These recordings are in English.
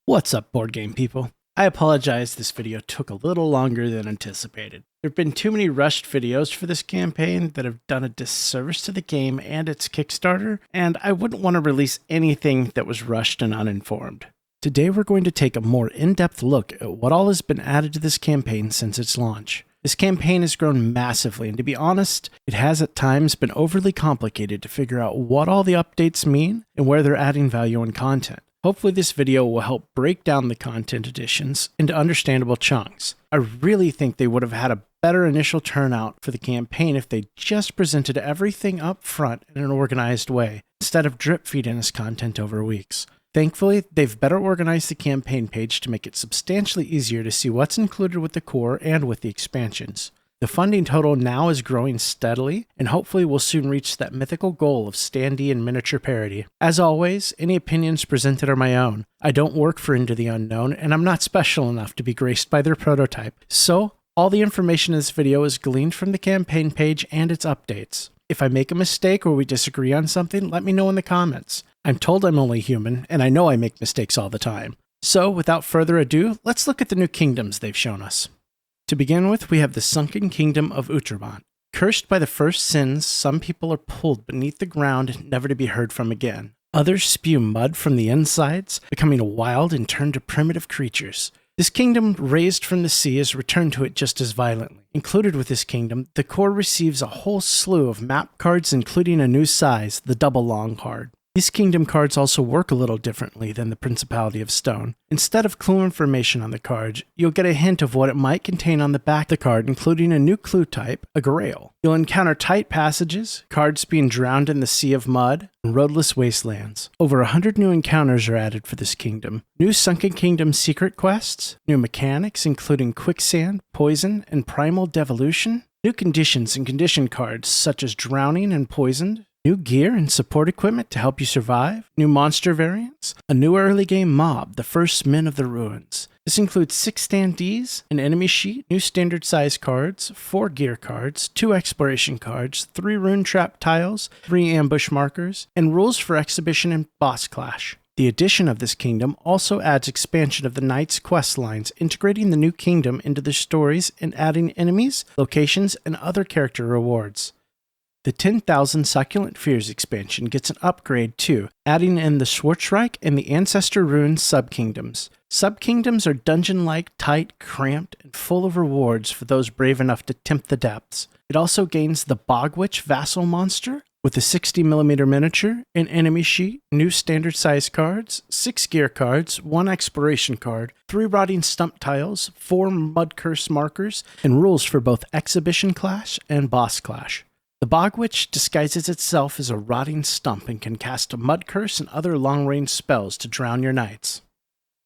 What's up, board game people? I apologize this video took a little longer than anticipated. There have been too many rushed videos for this campaign that have done a disservice to the game and its Kickstarter, and I wouldn't want to release anything that was rushed and uninformed. Today we're going to take a more in-depth look at what all has been added to this campaign since its launch. This campaign has grown massively, and to be honest, it has at times been overly complicated to figure out what all the updates mean and where they're adding value and content. Hopefully this video will help break down the content additions into understandable chunks. I really think they would have had a better initial turnout for the campaign if they just presented everything up front in an organized way, instead of drip feeding us content over weeks. Thankfully, they've better organized the campaign page to make it substantially easier to see what's included with the core and with the expansions. The funding total now is growing steadily, and hopefully we'll soon reach that mythical goal of standee and miniature parity. As always, any opinions presented are my own. I don't work for Into the Unknown, and I'm not special enough to be graced by their prototype. So, all the information in this video is gleaned from the campaign page and its updates. If I make a mistake or we disagree on something, let me know in the comments. I'm told I'm only human, and I know I make mistakes all the time. So, without further ado, let's look at the new kingdoms they've shown us. To begin with, we have the sunken kingdom of Outremont. Cursed by the first sins, some people are pulled beneath the ground, never to be heard from again. Others spew mud from the insides, becoming wild and turned to primitive creatures. This kingdom, raised from the sea, is returned to it just as violently. Included with this kingdom, the core receives a whole slew of map cards, including a new size, the double long card. These kingdom cards also work a little differently than the Principality of Stone. Instead of clue information on the cards, you'll get a hint of what it might contain on the back of the card, including a new clue type, a grail. You'll encounter tight passages, cards being drowned in the sea of mud, and roadless wastelands. Over 100 new encounters are added for this kingdom. New Sunken Kingdom secret quests, new mechanics including quicksand, poison, and primal devolution, new conditions and condition cards such as drowning and poisoned, new gear and support equipment to help you survive, new monster variants, a new early game mob, the first men of the ruins. This includes 6 standees, an enemy sheet, new standard size cards, 4 gear cards, 2 exploration cards, 3 rune trap tiles, 3 ambush markers, and rules for exhibition and boss clash. The addition of this kingdom also adds expansion of the Knights quest lines, integrating the new kingdom into the stories and adding enemies, locations, and other character rewards. The 10,000 Succulent Fears expansion gets an upgrade too, adding in the Schwarzreich and the Ancestor Ruins subkingdoms. Subkingdoms are dungeon-like, tight, cramped, and full of rewards for those brave enough to tempt the depths. It also gains the Bogwitch Vassal monster with a 60mm miniature, an enemy sheet, new standard size cards, 6 gear cards, 1 exploration card, 3 rotting stump tiles, 4 mud curse markers, and rules for both exhibition clash and boss clash. The Bogwitch disguises itself as a rotting stump and can cast a mud curse and other long-range spells to drown your knights.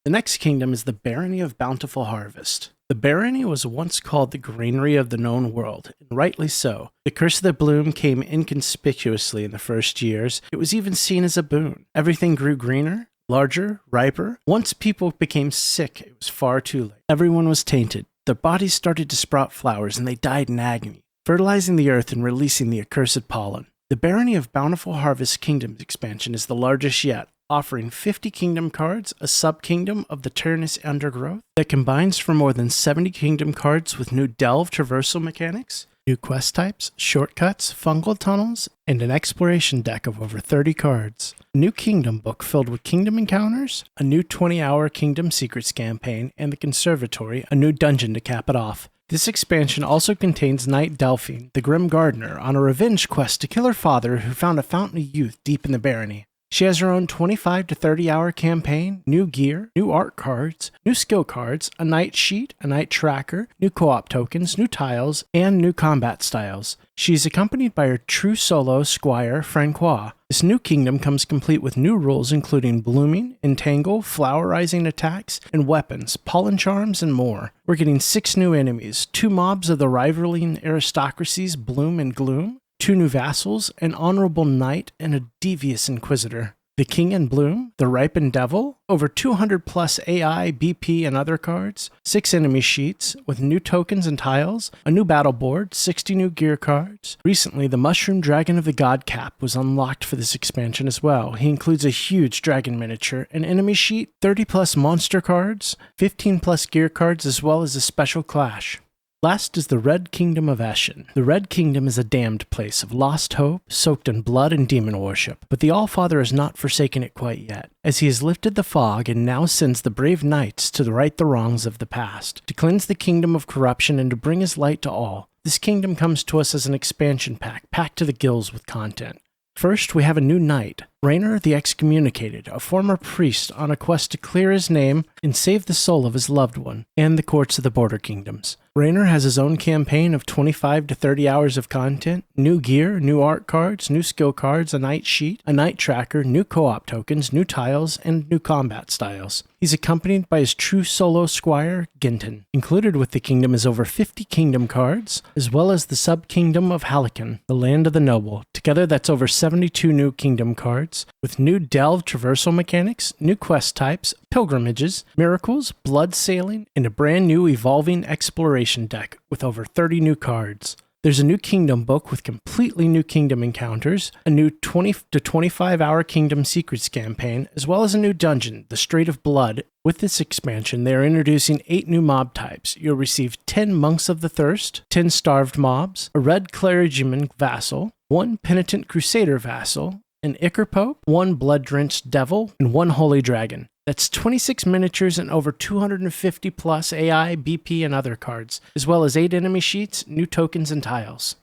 The next kingdom is the Barony of Bountiful Harvest. The barony was once called the granary of the known world, and rightly so. The curse of the bloom came inconspicuously in the first years. It was even seen as a boon. Everything grew greener, larger, riper. Once people became sick, it was far too late. Everyone was tainted. Their bodies started to sprout flowers, and they died in agony, fertilizing the earth and releasing the accursed pollen. The Barony of Bountiful Harvest Kingdoms expansion is the largest yet, offering 50 kingdom cards, a sub-kingdom of the Tyrannous Undergrowth that combines for more than 70 kingdom cards with new delve traversal mechanics, new quest types, shortcuts, fungal tunnels, and an exploration deck of over 30 cards. A new kingdom book filled with kingdom encounters, a new 20-hour Kingdom Secrets campaign, and the Conservatory, a new dungeon to cap it off. This expansion also contains Knight Delphine, the Grim Gardener, on a revenge quest to kill her father who found a fountain of youth deep in the barony. She has her own 25 to 30 hour campaign, new gear, new art cards, new skill cards, a knight sheet, a knight tracker, new co-op tokens, new tiles, and new combat styles. She is accompanied by her true solo Squire, Francois. This new kingdom comes complete with new rules including blooming, entangle, flowerizing attacks, and weapons, pollen charms, and more. We're getting 6 new enemies, 2 mobs of the rivaling aristocracies Bloom and Gloom, 2 new vassals, an honorable knight, and a devious inquisitor. The King in Bloom, the Ripened Devil, over 200 plus AI, BP, and other cards, 6 enemy sheets with new tokens and tiles, a new battle board, 60 new gear cards. Recently, the Mushroom Dragon of the God Cap was unlocked for this expansion as well. He includes a huge dragon miniature, an enemy sheet, 30 plus monster cards, 15 plus gear cards, as well as a special clash. Last is the Red Kingdom of Eshin. The Red Kingdom is a damned place of lost hope, soaked in blood and demon worship, but the Allfather has not forsaken it quite yet, as he has lifted the fog and now sends the brave knights to right the wrongs of the past, to cleanse the kingdom of corruption and to bring his light to all. This kingdom comes to us as an expansion pack, packed to the gills with content. First, we have a new knight, Raynor the Excommunicated, a former priest on a quest to clear his name and save the soul of his loved one, and the courts of the Border Kingdoms. Raynor has his own campaign of 25 to 30 hours of content, new gear, new art cards, new skill cards, a knight sheet, a knight tracker, new co-op tokens, new tiles, and new combat styles. He's accompanied by his true solo squire, Ginton. Included with the kingdom is over 50 kingdom cards, as well as the sub-kingdom of Halikan, the land of the noble. Together that's over 72 new kingdom cards, with new delve traversal mechanics, new quest types, pilgrimages, miracles, blood sailing, and a brand new evolving exploration deck with over 30 new cards. There's a new kingdom book with completely new kingdom encounters, a new 20 to 25 hour kingdom secrets campaign, as well as a new dungeon, the Strait of Blood. With this expansion, they are introducing 8 new mob types. You'll receive 10 Monks of the Thirst, 10 Starved Mobs, a Red Clergyman Vassal, 1 Penitent Crusader Vassal, an Ichor Pope, 1 Blood-Drenched Devil, and 1 Holy Dragon. That's 26 miniatures and over 250 plus AI, BP, and other cards, as well as 8 enemy sheets, new tokens, and tiles.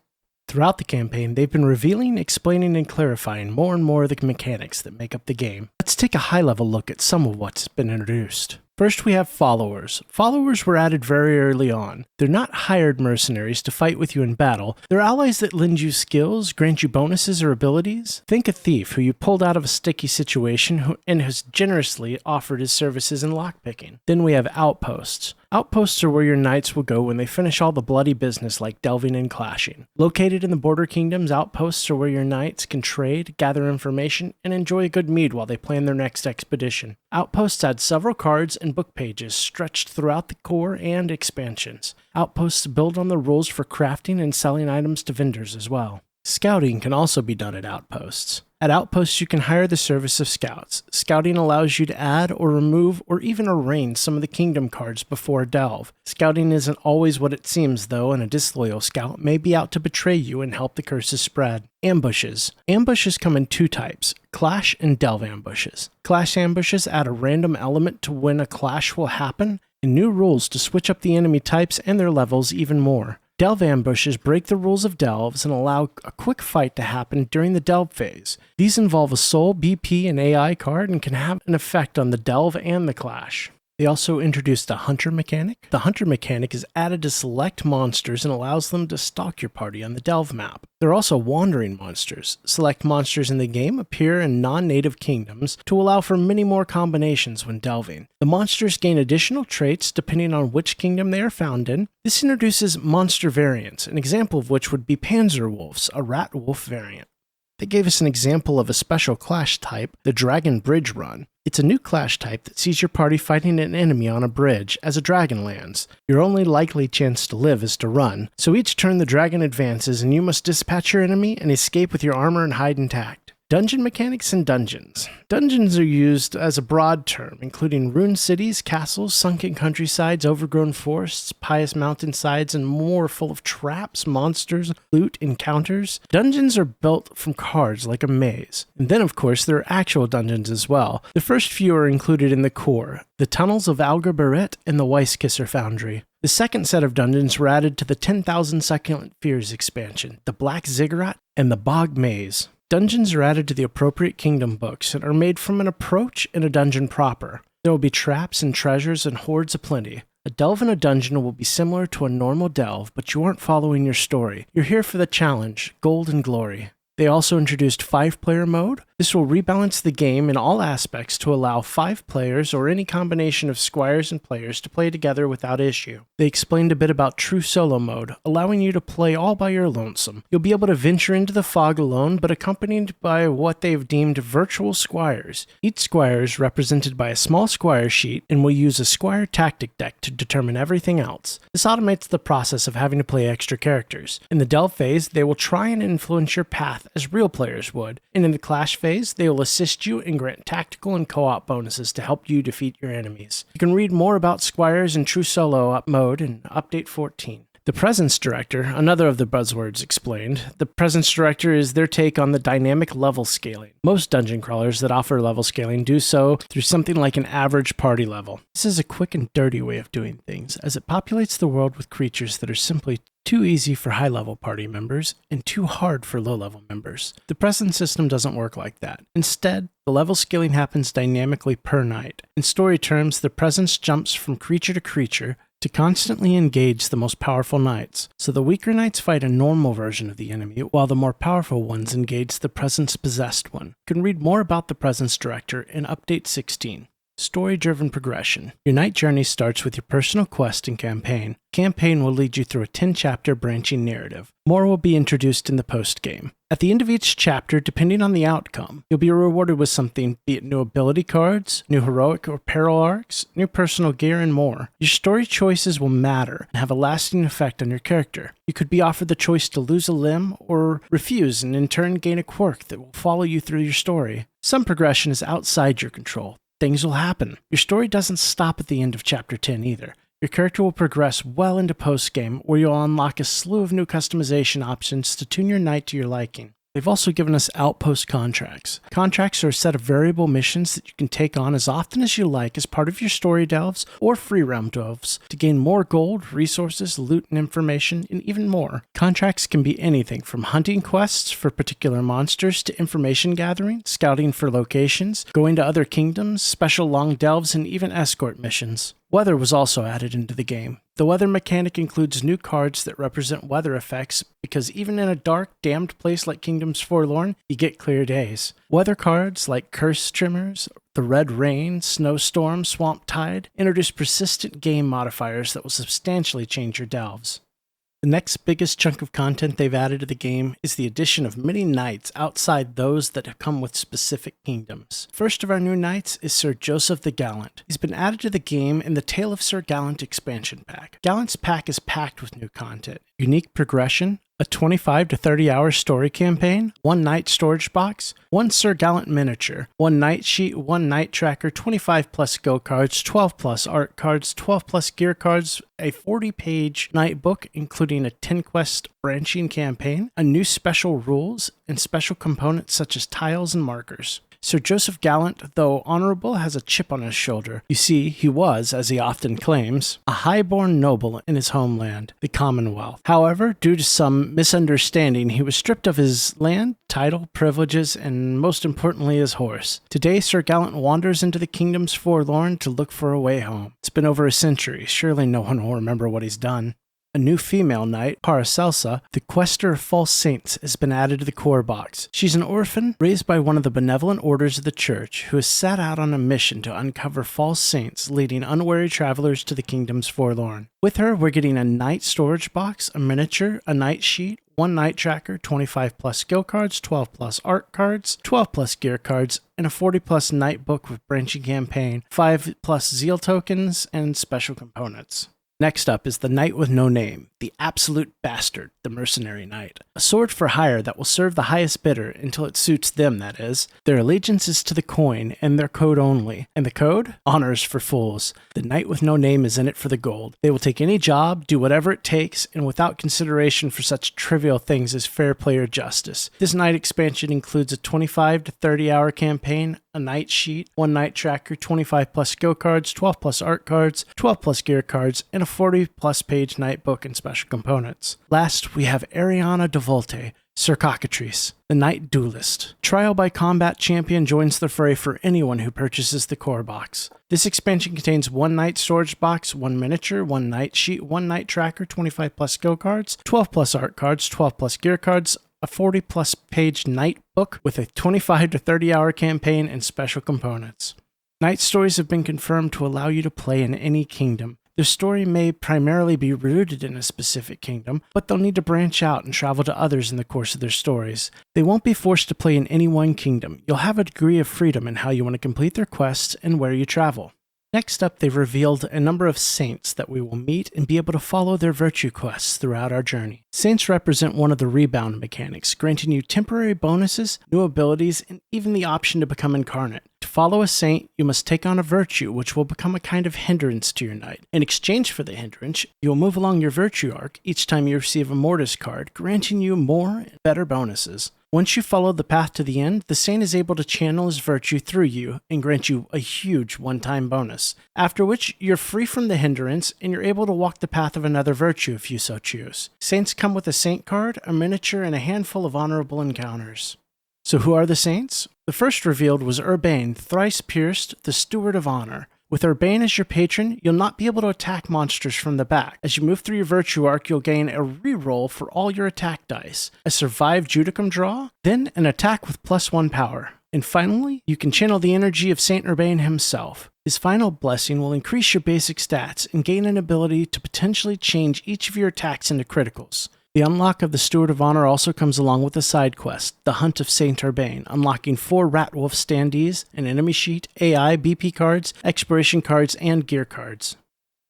Throughout the campaign, they've been revealing, explaining, and clarifying more and more of the mechanics that make up the game. Let's take a high-level look at some of what's been introduced. First, we have followers. Followers were added very early on. They're not hired mercenaries to fight with you in battle. They're allies that lend you skills, grant you bonuses or abilities. Think a thief who you pulled out of a sticky situation and has generously offered his services in lockpicking. Then we have outposts. Outposts are where your knights will go when they finish all the bloody business like delving and clashing. Located in the Border Kingdoms, outposts are where your knights can trade, gather information, and enjoy a good mead while they plan their next expedition. Outposts add several cards and book pages stretched throughout the core and expansions. Outposts build on the rules for crafting and selling items to vendors as well. Scouting can also be done at outposts. At outposts, you can hire the service of scouts. Scouting allows you to add or remove or even arrange some of the kingdom cards before a delve. Scouting isn't always what it seems, though, and a disloyal scout may be out to betray you and help the curses spread. Ambushes. Ambushes come in 2 types, clash and delve ambushes. Clash ambushes add a random element to when a clash will happen, and new rules to switch up the enemy types and their levels even more. Delve ambushes break the rules of delves and allow a quick fight to happen during the delve phase. These involve a soul, BP, and AI card and can have an effect on the delve and the clash. They also introduced a hunter mechanic. The hunter mechanic is added to select monsters and allows them to stalk your party on the delve map. There are also wandering monsters. Select monsters in the game appear in non-native kingdoms to allow for many more combinations when delving. The monsters gain additional traits depending on which kingdom they are found in. This introduces monster variants, an example of which would be Panzer Wolves, a rat wolf variant. They gave us an example of a special clash type, the Dragon Bridge Run. It's a new clash type that sees your party fighting an enemy on a bridge as a dragon lands. Your only likely chance to live is to run, so each turn the dragon advances and you must dispatch your enemy and escape with your armor and hide intact. Dungeon mechanics and dungeons. Dungeons are used as a broad term, including ruined cities, castles, sunken countrysides, overgrown forests, pious mountainsides, and more full of traps, monsters, loot, encounters. Dungeons are built from cards like a maze. And then, of course, there are actual dungeons as well. The first few are included in the core, the Tunnels of Algar Barret and the Weisskisser Foundry. The second set of dungeons were added to the 10,000 Succulent Fears expansion, the Black Ziggurat and the Bog Maze. Dungeons are added to the appropriate kingdom books and are made from an approach in a dungeon proper. There will be traps and treasures and hoards aplenty. A delve in a dungeon will be similar to a normal delve, but you aren't following your story. You're here for the challenge, gold and glory. They also introduced 5-player mode. This will rebalance the game in all aspects to allow 5 players or any combination of squires and players to play together without issue. They explained a bit about true solo mode, allowing you to play all by your lonesome. You'll be able to venture into the fog alone, but accompanied by what they've deemed virtual squires. Each squire is represented by a small squire sheet and will use a squire tactic deck to determine everything else. This automates the process of having to play extra characters. In the delve phase, they will try and influence your path as real players would, and in the clash phase, they will assist you and grant tactical and co-op bonuses to help you defeat your enemies. You can read more about Squires and True Solo mode in Update 14. The Presence Director, another of the buzzwords, explained. The Presence Director is their take on the dynamic level scaling. Most dungeon crawlers that offer level scaling do so through something like an average party level. This is a quick and dirty way of doing things, as it populates the world with creatures that are simply too easy for high-level party members and too hard for low-level members. The present system doesn't work like that. Instead, the level scaling happens dynamically per night. In story terms, the presence jumps from creature to creature to constantly engage the most powerful knights. So the weaker knights fight a normal version of the enemy, while the more powerful ones engage the presence-possessed one. You can read more about the Presence Director in Update 16. Story-driven progression. Your night journey starts with your personal quest and campaign. Campaign will lead you through a 10-chapter branching narrative. More will be introduced in the post-game. At the end of each chapter, depending on the outcome, you'll be rewarded with something, be it new ability cards, new heroic or peril arcs, new personal gear, and more. Your story choices will matter and have a lasting effect on your character. You could be offered the choice to lose a limb or refuse and in turn gain a quirk that will follow you through your story. Some progression is outside your control. Things will happen. Your story doesn't stop at the end of Chapter 10 either. Your character will progress well into post-game, where you'll unlock a slew of new customization options to tune your knight to your liking. They've also given us outpost contracts. Contracts are a set of variable missions that you can take on as often as you like as part of your story delves or free realm delves to gain more gold, resources, loot and information, and even more. Contracts can be anything from hunting quests for particular monsters to information gathering, scouting for locations, going to other kingdoms, special long delves, and even escort missions. Weather was also added into the game. The weather mechanic includes new cards that represent weather effects because even in a dark, damned place like Kingdoms Forlorn, you get clear days. Weather cards like Curse Trimmers, the Red Rain, Snowstorm, Swamp Tide introduce persistent game modifiers that will substantially change your delves. The next biggest chunk of content they've added to the game is the addition of many knights outside those that have come with specific kingdoms. First of our new knights is Sir Joseph the Gallant. He's been added to the game in the Tale of Sir Gallant expansion pack. Gallant's pack is packed with new content, unique progression, a 25 to 30 hour story campaign, 1 knight storage box, 1 Sir Gallant miniature, 1 knight sheet, 1 knight tracker, 25 plus go cards, 12 plus art cards, 12 plus gear cards, a 40-page knight book including a 10 quest branching campaign, a new special rules, and special components such as tiles and markers. Sir Joseph Gallant, though honorable, has a chip on his shoulder. You see, he was, as he often claims, a high-born noble in his homeland, the Commonwealth. However, due to some misunderstanding, he was stripped of his land, title, privileges, and most importantly, his horse. Today, Sir Gallant wanders into the Kingdoms Forlorn to look for a way home. It's been over a century. Surely no one will remember what he's done. A new female knight, Paracelsa, the Quester of False Saints, has been added to the core box. She's an orphan raised by one of the benevolent orders of the church who has set out on a mission to uncover false saints leading unwary travelers to the Kingdoms Forlorn. With her, we're getting a knight storage box, a miniature, a knight sheet, 1 knight tracker, 25 plus skill cards, 12 plus art cards, 12 plus gear cards, and a 40 plus knight book with branching campaign, 5 plus zeal tokens, and special components. Next up is the Knight with No Name, the Absolute Bastard, the Mercenary Knight. A sword for hire that will serve the highest bidder until it suits them, that is. Their allegiance is to the coin and their code only. And the code? Honors for fools. The Knight with No Name is in it for the gold. They will take any job, do whatever it takes, and without consideration for such trivial things as fair play or justice. This Knight expansion includes a 25 to 30 hour campaign, a knight sheet, 1 knight tracker, 25 plus skill cards, 12 plus art cards, 12 plus gear cards, and a 40 plus page knight book and special components. Last, we have Ariana de Volte, Sir Cockatrice, the Knight Duelist. Trial by Combat Champion joins the fray for anyone who purchases the core box. This expansion contains 1 knight storage box, 1 miniature, 1 knight sheet, 1 knight tracker, 25 plus skill cards, 12 plus art cards, 12 plus gear cards, a 40-plus page Knight book with a 25 to 30-hour campaign and special components. Knight stories have been confirmed to allow you to play in any kingdom. Their story may primarily be rooted in a specific kingdom, but they'll need to branch out and travel to others in the course of their stories. They won't be forced to play in any one kingdom. You'll have a degree of freedom in how you want to complete their quests and where you travel. Next up, they've revealed a number of saints that we will meet and be able to follow their virtue quests throughout our journey. Saints represent one of the rebound mechanics, granting you temporary bonuses, new abilities, and even the option to become incarnate. To follow a saint, you must take on a virtue, which will become a kind of hindrance to your knight. In exchange for the hindrance, you'll move along your virtue arc each time you receive a mortis card, granting you more and better bonuses. Once you follow the path to the end, the saint is able to channel his virtue through you and grant you a huge one-time bonus, after which you're free from the hindrance and you're able to walk the path of another virtue if you so choose. Saints come with a saint card, a miniature, and a handful of honorable encounters. So who are the saints? The first revealed was Urbane, thrice pierced, the Steward of Honor. With Urbane as your patron, you'll not be able to attack monsters from the back. As you move through your virtue arc, you'll gain a reroll for all your attack dice, a survive Judicum draw, then an attack with +1 power. And finally, you can channel the energy of Saint Urbane himself. His final blessing will increase your basic stats and gain an ability to potentially change each of your attacks into criticals. The unlock of the Steward of Honor also comes along with a side quest, the Hunt of Saint Urbane, unlocking 4 Ratwolf standees, an enemy sheet, AI, BP cards, exploration cards, and gear cards.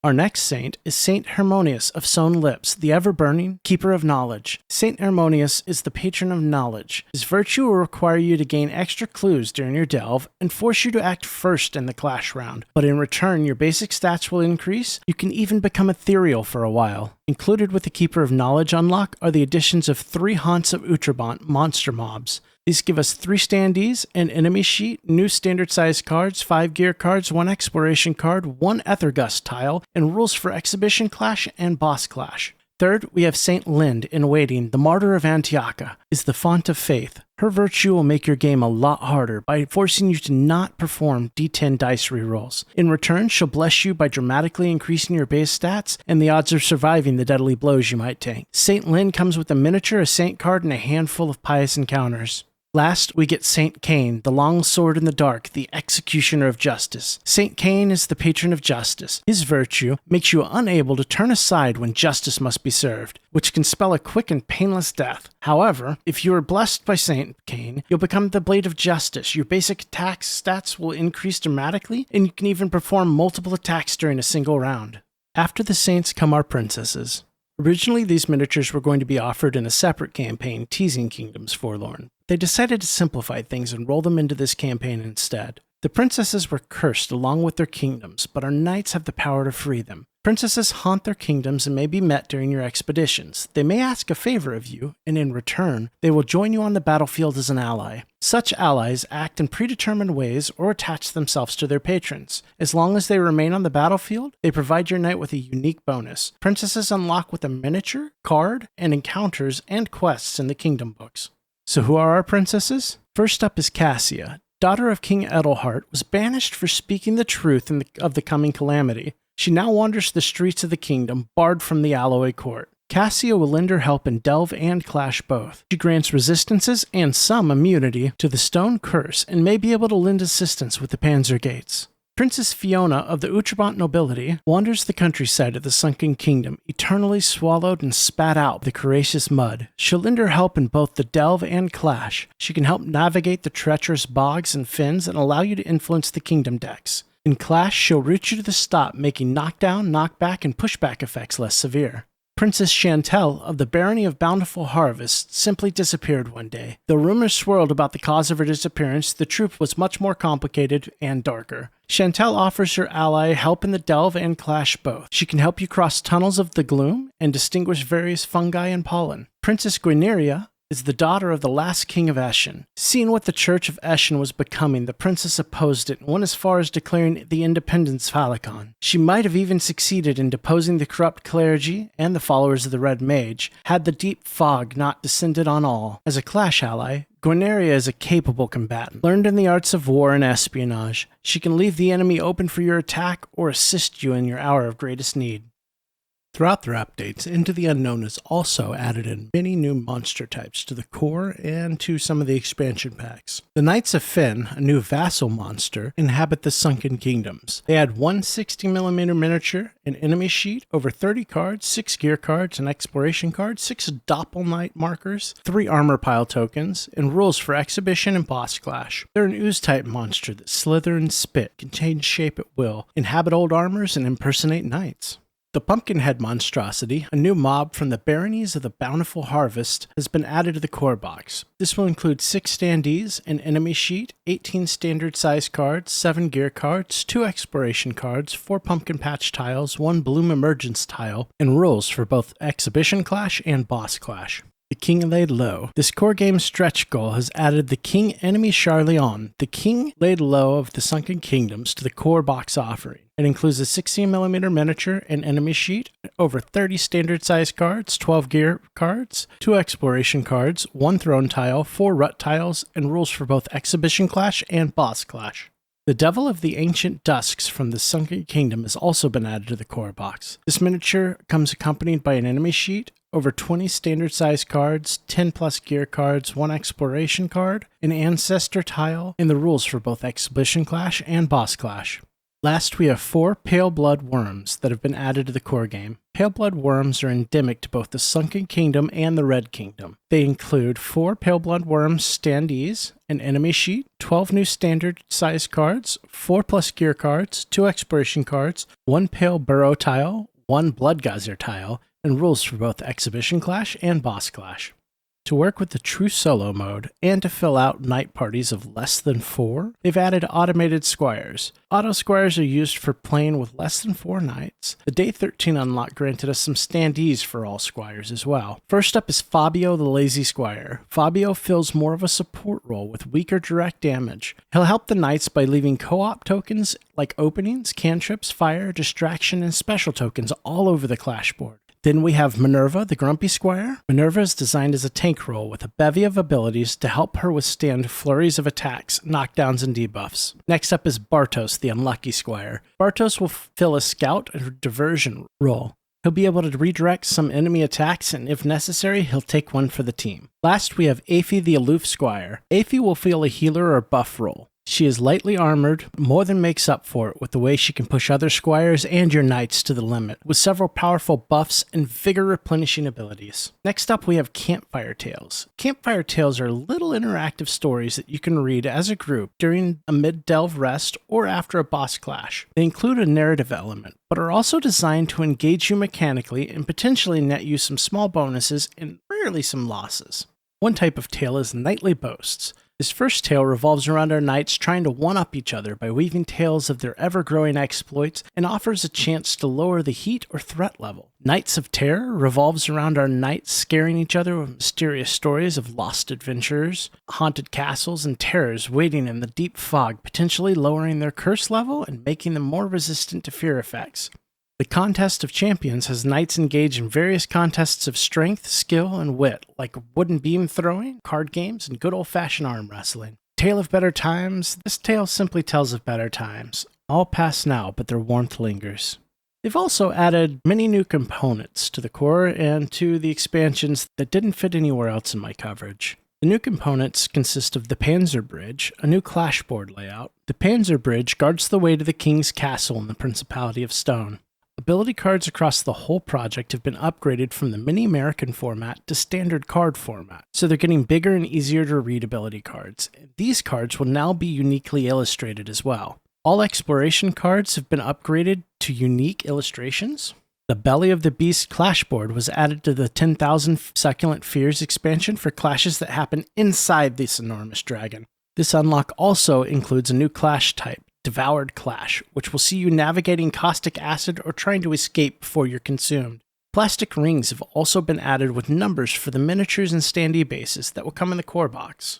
Our next saint is Saint Harmonious of Sewn Lips, the ever-burning Keeper of Knowledge. Saint Harmonious is the patron of knowledge. His virtue will require you to gain extra clues during your delve and force you to act first in the clash round, but in return your basic stats will increase. You can even become ethereal for a while. Included with the Keeper of Knowledge unlock are the additions of 3 Haunts of Utrabant monster mobs. These give us 3 standees, an enemy sheet, new standard size cards, 5 gear cards, 1 exploration card, 1 Ethergust tile, and rules for Exhibition Clash and Boss Clash. Third, we have Saint Lind in waiting. The Martyr of Antiocha is the font of faith. Her virtue will make your game a lot harder by forcing you to not perform D10 dice rerolls. In return, she'll bless you by dramatically increasing your base stats and the odds of surviving the deadly blows you might take. Saint Lind comes with a miniature, a saint card, and a handful of pious encounters. Last, we get Saint Cain, the long sword in the dark, the executioner of justice. Saint Cain is the patron of justice. His virtue makes you unable to turn aside when justice must be served, which can spell a quick and painless death. However, if you are blessed by Saint Cain, you'll become the Blade of Justice. Your basic attack stats will increase dramatically, and you can even perform multiple attacks during a single round. After the saints come our princesses. Originally, these miniatures were going to be offered in a separate campaign, teasing Kingdoms Forlorn. They decided to simplify things and roll them into this campaign instead. The princesses were cursed along with their kingdoms, but our knights have the power to free them. Princesses haunt their kingdoms and may be met during your expeditions. They may ask a favor of you, and in return, they will join you on the battlefield as an ally. Such allies act in predetermined ways or attach themselves to their patrons. As long as they remain on the battlefield, they provide your knight with a unique bonus. Princesses unlock with a miniature, card, and encounters and quests in the kingdom books. So who are our princesses? First up is Cassia, daughter of King Edelhart, was banished for speaking the truth of the coming calamity. She now wanders the streets of the kingdom, barred from the Alloy court. Cassia will lend her help in Delve and Clash both. She grants resistances and some immunity to the Stone Curse and may be able to lend assistance with the Panzer Gates. Princess Fiona of the Utrabant nobility wanders the countryside of the Sunken Kingdom, eternally swallowed and spat out the courageous mud. She'll lend her help in both the Delve and Clash. She can help navigate the treacherous bogs and fens and allow you to influence the kingdom decks. In Clash, she'll root you to the stop, making knockdown, knockback, and pushback effects less severe. Princess Chantel of the Barony of Bountiful Harvest simply disappeared one day. Though rumors swirled about the cause of her disappearance, the truth was much more complicated and darker. Chantel offers her ally help in the Delve and Clash both. She can help you cross tunnels of the gloom and distinguish various fungi and pollen. Princess Guineria is the daughter of the last king of Eshin. Seeing what the Church of Eshin was becoming, the princess opposed it and went as far as declaring the independence of Halicon. She might have even succeeded in deposing the corrupt clergy and the followers of the Red Mage, had the deep fog not descended on all. As a Clash ally, Guineria is a capable combatant, learned in the arts of war and espionage. She can leave the enemy open for your attack or assist you in your hour of greatest need. Throughout their updates, Into the Unknown has also added in many new monster types to the core and to some of the expansion packs. The Knights of Finn, a new vassal monster, inhabit the Sunken Kingdoms. They add one 60mm miniature, an enemy sheet, over 30 cards, 6 gear cards, an exploration card, 6 Doppel Knight markers, 3 armor pile tokens, and rules for exhibition and boss clash. They're an ooze-type monster that slither and spit, can change shape at will, inhabit old armors, and impersonate knights. The Pumpkinhead monstrosity, a new mob from the Baronies of the Bountiful Harvest, has been added to the core box. This will include 6 standees, an enemy sheet, 18 standard size cards, 7 gear cards, 2 exploration cards, 4 pumpkin patch tiles, 1 bloom emergence tile, and rules for both exhibition clash and boss clash. The King Laid Low. This core game stretch goal has added the King Enemy Charleon, the King Laid Low of the Sunken Kingdoms, to the core box offering. It includes a 16mm miniature, an enemy sheet, over 30 standard size cards, 12 gear cards, 2 exploration cards, 1 throne tile, 4 rut tiles, and rules for both exhibition clash and boss clash. The Devil of the Ancient Dusks from the Sunken Kingdom has also been added to the core box. This miniature comes accompanied by an enemy sheet, over 20 standard size cards, 10 plus gear cards, 1 exploration card, an ancestor tile, and the rules for both exhibition clash and boss clash. Last, we have 4 Pale Blood Worms that have been added to the core game. Pale Blood Worms are endemic to both the Sunken Kingdom and the Red Kingdom. They include 4 Pale Blood Worms standees, an enemy sheet, 12 new standard size cards, 4 plus gear cards, 2 exploration cards, 1 Pale Burrow tile, 1 Blood Geyser tile, and rules for both exhibition clash and boss clash. To work with the true solo mode, and to fill out night parties of less than 4, they've added automated squires. Auto squires are used for playing with less than 4 knights. The Day 13 unlock granted us some standees for all squires as well. First up is Fabio the Lazy Squire. Fabio fills more of a support role with weaker direct damage. He'll help the knights by leaving co-op tokens like openings, cantrips, fire, distraction, and special tokens all over the clash board. Then we have Minerva, the Grumpy Squire. Minerva is designed as a tank role with a bevy of abilities to help her withstand flurries of attacks, knockdowns, and debuffs. Next up is Bartos, the Unlucky Squire. Bartos will fill a scout or diversion role. He'll be able to redirect some enemy attacks, and if necessary, he'll take one for the team. Last, we have Aphie, the Aloof Squire. Aphie will fill a healer or buff role. She is lightly armored, more than makes up for it with the way she can push other squires and your knights to the limit, with several powerful buffs and vigor replenishing abilities. Next up, we have Campfire Tales. Campfire Tales are little interactive stories that you can read as a group during a mid-delve rest or after a boss clash. They include a narrative element, but are also designed to engage you mechanically and potentially net you some small bonuses and rarely some losses. One type of tale is Knightly Boasts. This first tale revolves around our knights trying to one-up each other by weaving tales of their ever-growing exploits and offers a chance to lower the heat or threat level. Knights of Terror revolves around our knights scaring each other with mysterious stories of lost adventurers, haunted castles, and terrors waiting in the deep fog, potentially lowering their curse level and making them more resistant to fear effects. The Contest of Champions has knights engage in various contests of strength, skill, and wit, like wooden beam throwing, card games, and good old-fashioned arm wrestling. Tale of Better Times. This tale simply tells of better times. All past now, but their warmth lingers. They've also added many new components to the core and to the expansions that didn't fit anywhere else in my coverage. The new components consist of the Panzer Bridge, a new clash board layout. The Panzer Bridge guards the way to the King's Castle in the Principality of Stone. Ability cards across the whole project have been upgraded from the Mini American format to standard card format, so they're getting bigger and easier to read ability cards. These cards will now be uniquely illustrated as well. All exploration cards have been upgraded to unique illustrations. The Belly of the Beast clash board was added to the 10,000 Succulent Fears expansion for clashes that happen inside this enormous dragon. This unlock also includes a new clash type, Devoured Clash, which will see you navigating caustic acid or trying to escape before you're consumed. Plastic rings have also been added with numbers for the miniatures and standee bases that will come in the core box.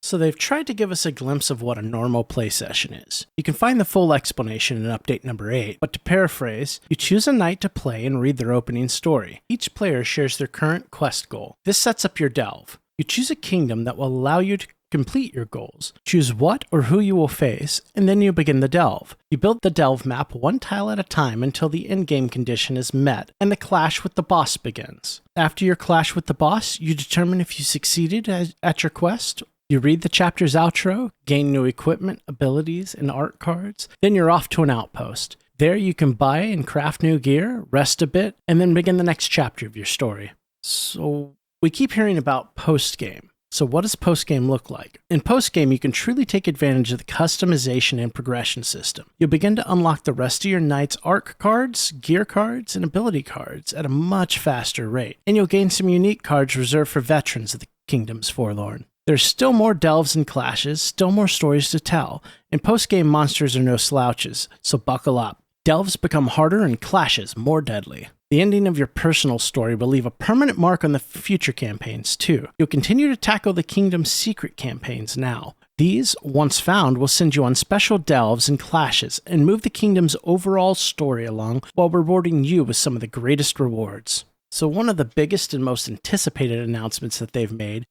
So they've tried to give us a glimpse of what a normal play session is. You can find the full explanation in update number 8, but to paraphrase, you choose a knight to play and read their opening story. Each player shares their current quest goal. This sets up your delve. You choose a kingdom that will allow you to complete your goals. Choose what or who you will face, and then you begin the delve. You build the delve map one tile at a time until the endgame condition is met and the clash with the boss begins. After your clash with the boss, you determine if you succeeded at your quest. You read the chapter's outro, gain new equipment, abilities, and art cards, then you're off to an outpost. There you can buy and craft new gear, rest a bit, and then begin the next chapter of your story. So, we keep hearing about post-game. So what does post-game look like? In post-game, you can truly take advantage of the customization and progression system. You'll begin to unlock the rest of your knight's arc cards, gear cards, and ability cards at a much faster rate. And you'll gain some unique cards reserved for veterans of the Kingdoms Forlorn. There's still more delves and clashes, still more stories to tell, and post-game monsters are no slouches, so buckle up. Delves become harder and clashes more deadly. The ending of your personal story will leave a permanent mark on the future campaigns, too. You'll continue to tackle the Kingdom's secret campaigns now. These, once found, will send you on special delves and clashes and move the Kingdom's overall story along while rewarding you with some of the greatest rewards. So one of the biggest and most anticipated announcements that they've made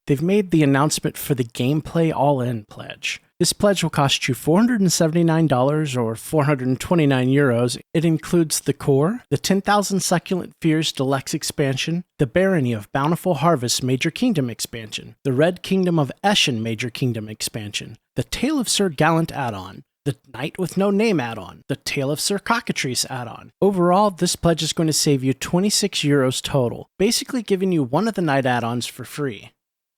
the announcement for the Gameplay All-In pledge. This pledge will cost you $479 or 429 euros. It includes the core, the 10,000 Succulent Fears Deluxe expansion, the Barony of Bountiful Harvest Major Kingdom expansion, the Red Kingdom of Eshin Major Kingdom expansion, the Tale of Sir Gallant add-on, the Knight with No Name add-on, the Tale of Sir Cockatrice add-on. Overall, this pledge is going to save you 26 euros total, basically giving you one of the Knight add-ons for free.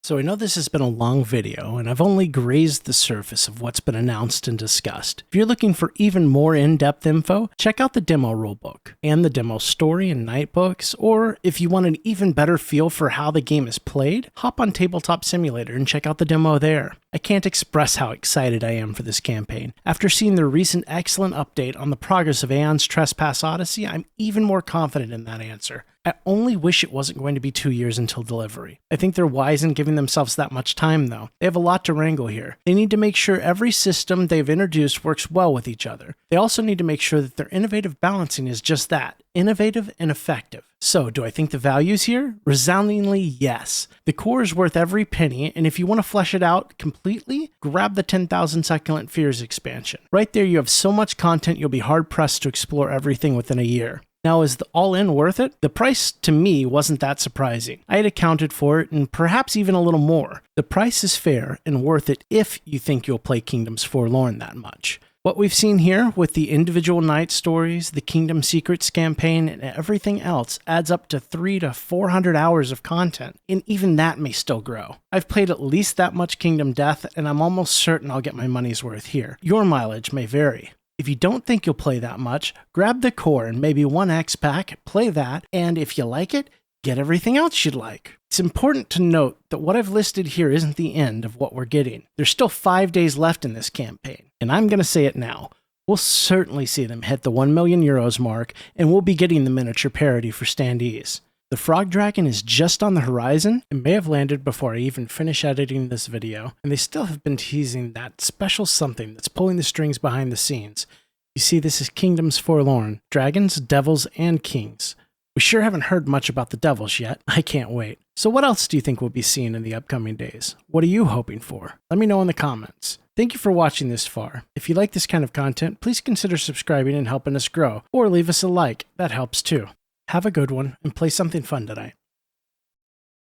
So I know this has been a long video, and I've only grazed the surface of what's been announced and discussed. If you're looking for even more in-depth info, check out the demo rulebook and the demo story and night books, or if you want an even better feel for how the game is played, hop on Tabletop Simulator and check out the demo there. I can't express how excited I am for this campaign. After seeing the recent excellent update on the progress of Aeon's Trespass Odyssey, I'm even more confident in that answer. I only wish it wasn't going to be 2 years until delivery. I think they're wise in giving themselves that much time, though. They have a lot to wrangle here. They need to make sure every system they've introduced works well with each other. They also need to make sure that their innovative balancing is just that, innovative and effective. So, do I think the value's here? Resoundingly, yes. The core is worth every penny, and if you want to flesh it out completely, grab the 10,000 Succulent Fears expansion. Right there, you have so much content you'll be hard-pressed to explore everything within a year. Now, is the all-in worth it? The price, to me, wasn't that surprising. I had accounted for it, and perhaps even a little more. The price is fair and worth it if you think you'll play Kingdoms Forlorn that much. What we've seen here with the individual night stories, the Kingdom Secrets campaign, and everything else adds up to 300 to 400 hours of content, and even that may still grow. I've played at least that much Kingdom Death, and I'm almost certain I'll get my money's worth here. Your mileage may vary. If you don't think you'll play that much, grab the core and maybe one X pack, play that, and if you like it, get everything else you'd like. It's important to note that what I've listed here isn't the end of what we're getting. There's still 5 days left in this campaign, and I'm going to say it now. We'll certainly see them hit the 1 million euros mark, and we'll be getting the miniature parody for standees. The Frog Dragon is just on the horizon and may have landed before I even finish editing this video, and they still have been teasing that special something that's pulling the strings behind the scenes. You see, this is Kingdoms Forlorn, dragons, devils, and kings. We sure haven't heard much about the devils yet. I can't wait. So what else do you think we'll be seeing in the upcoming days? What are you hoping for? Let me know in the comments. Thank you for watching this far. If you like this kind of content, please consider subscribing and helping us grow, or leave us a like. That helps too. Have a good one, and play something fun tonight.